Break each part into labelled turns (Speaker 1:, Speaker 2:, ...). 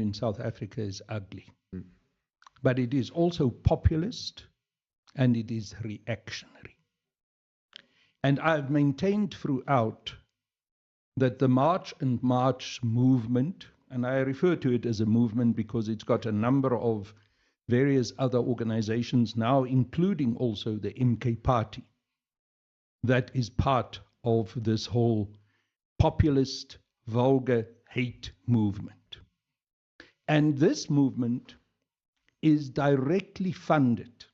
Speaker 1: in South Africa is ugly. But it is also populist and it is reactionary. And I've maintained throughout that the March and March movement, and I refer to it as a movement because it's got a number of various other organizations now, including also the MK Party, that is part of this whole populist, vulgar hate movement. And this movement is directly funded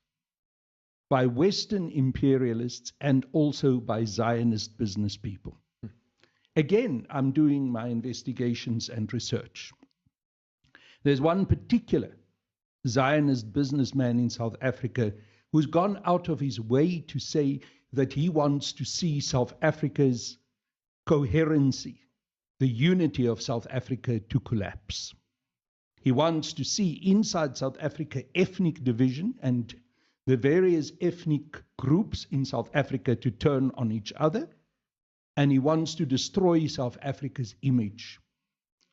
Speaker 1: by Western imperialists and also by Zionist business people. Again, I'm doing my investigations and research. There's one particular Zionist businessman in South Africa who's gone out of his way to say that he wants to see South Africa's coherency, the unity of South Africa, to collapse. He wants to see inside South Africa ethnic division and the various ethnic groups in South Africa to turn on each other. And he wants to destroy South Africa's image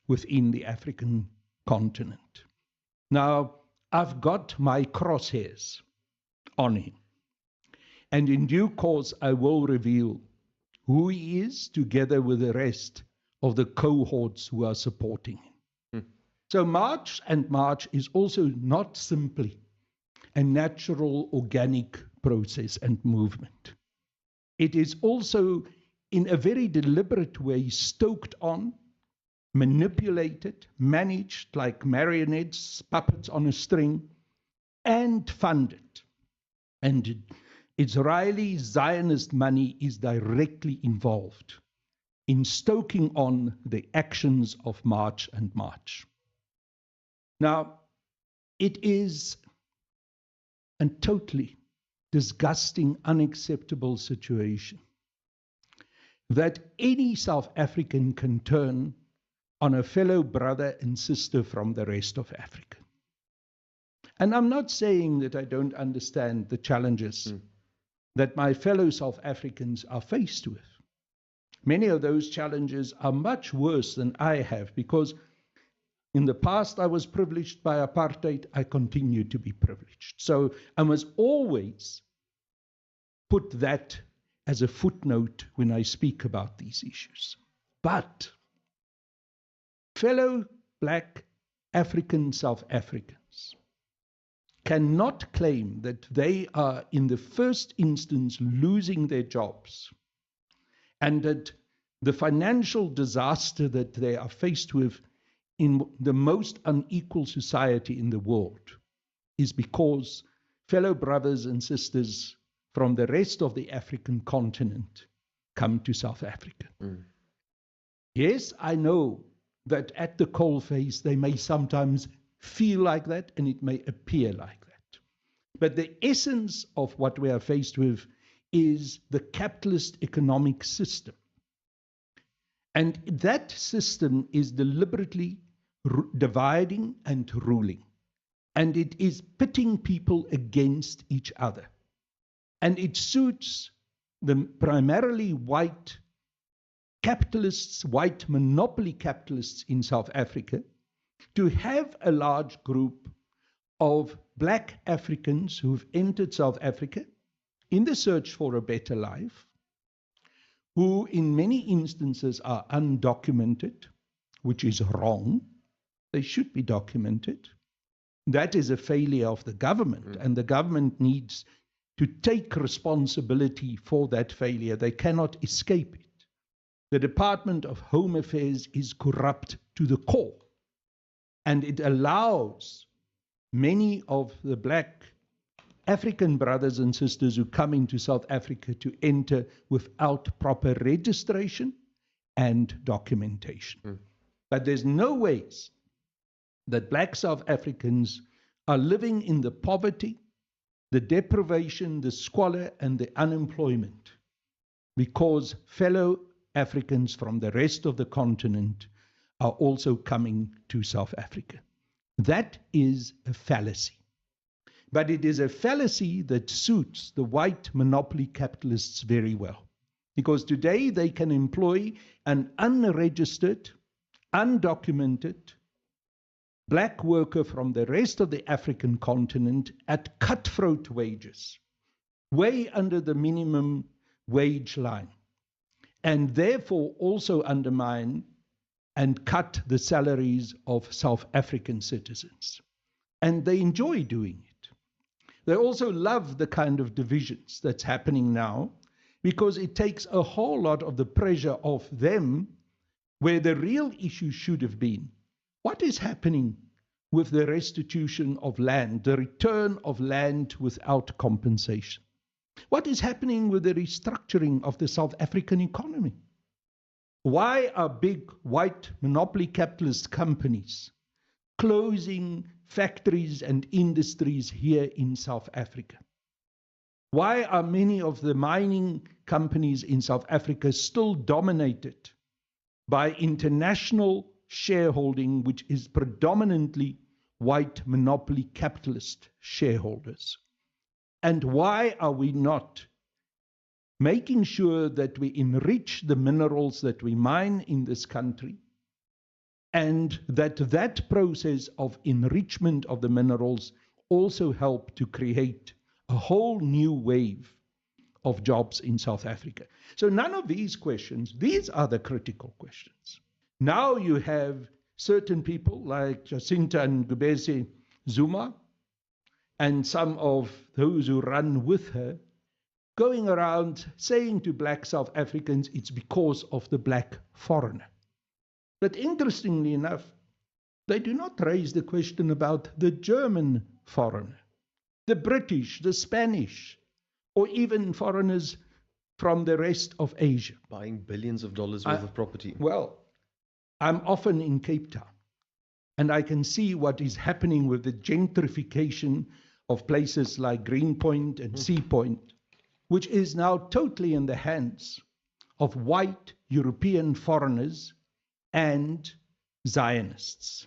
Speaker 1: within the African continent. Now, I've got my crosshairs on him. And in due course, I will reveal who he is together with the rest of the cohorts who are supporting him. So March and March is also not simply a natural organic process and movement. It is also in a very deliberate way stoked on, manipulated, managed like marionettes, puppets on a string, and funded. And Israeli Zionist money is directly involved in stoking on the actions of March and March. Now, it is a totally disgusting, unacceptable situation that any South African can turn on a fellow brother and sister from the rest of Africa. And I'm not saying that I don't understand the challenges that my fellow South Africans are faced with. Many of those challenges are much worse than I have, because in the past I was privileged by apartheid, I continue to be privileged. So I must always put that as a footnote when I speak about these issues. But fellow black African South Africans cannot claim that they are in the first instance losing their jobs and that the financial disaster that they are faced with in the most unequal society in the world is because fellow brothers and sisters from the rest of the African continent come to South Africa. Yes, I know that at the coalface they may sometimes feel like that and it may appear like that. But the essence of what we are faced with is the capitalist economic system. And that system is deliberately dividing and ruling. And it is pitting people against each other. And it suits the primarily white capitalists, white monopoly capitalists in South Africa, to have a large group of black Africans who've entered South Africa in the search for a better life, who in many instances are undocumented, which is wrong. They should be documented. That is a failure of the government, and the government needs to take responsibility for that failure. They cannot escape it. The Department of Home Affairs is corrupt to the core, and it allows many of the black African brothers and sisters who come into South Africa to enter without proper registration and documentation. But there's no ways that black South Africans are living in the poverty, the deprivation, the squalor, and the unemployment because fellow Africans from the rest of the continent are also coming to South Africa. That is a fallacy. But it is a fallacy that suits the white monopoly capitalists very well. Because today they can employ an unregistered, undocumented black worker from the rest of the African continent at cutthroat wages, way under the minimum wage line, and therefore also undermine and cut the salaries of South African citizens. And they enjoy doing it. They also love the kind of divisions that's happening now, because it takes a whole lot of the pressure off them, where the real issue should have been, what is happening with the restitution of land, the return of land without compensation? What is happening with the restructuring of the South African economy? Why are big white monopoly capitalist companies closing factories and industries here in South Africa? Why are many of the mining companies in South Africa still dominated by international shareholding, which is predominantly white monopoly capitalist shareholders? And why are we not making sure that we enrich the minerals that we mine in this country, and that process of enrichment of the minerals also help to create a whole new wave of jobs in South Africa? So none of these questions, these are the critical questions. Now you have certain people like Jacinta Ngubese Zuma and some of those who run with her going around saying to black South Africans, it's because of the black foreigner. But interestingly enough, they do not raise the question about the German foreigner, the British, the Spanish, or even foreigners from the rest of Asia.
Speaker 2: Buying billions of dollars worth of property.
Speaker 1: Well, I'm often in Cape Town, and I can see what is happening with the gentrification of places like Greenpoint and Sea Point, which is now totally in the hands of white European foreigners and Zionists.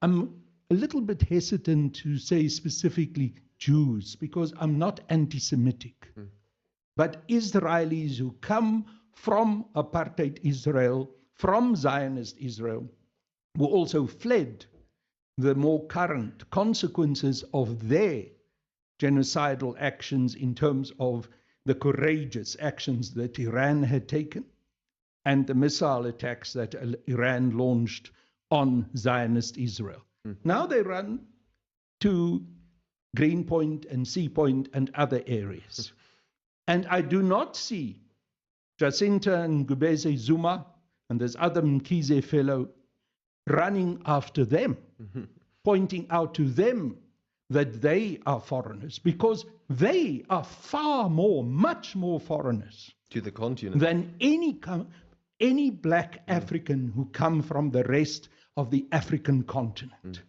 Speaker 1: I'm a little bit hesitant to say specifically Jews, because I'm not anti-Semitic. But Israelis who come from apartheid Israel, from Zionist Israel, who also fled the more current consequences of their genocidal actions in terms of the courageous actions that Iran had taken and the missile attacks that Iran launched on Zionist Israel. Now they run to Greenpoint and Sea Point and other areas. And I do not see Jacinta Ngubese Zuma and this other Mkhize fellow running after them, pointing out to them that they are foreigners, because they are far more, much more foreigners
Speaker 2: to the continent
Speaker 1: than any black African who come from the rest of the African continent.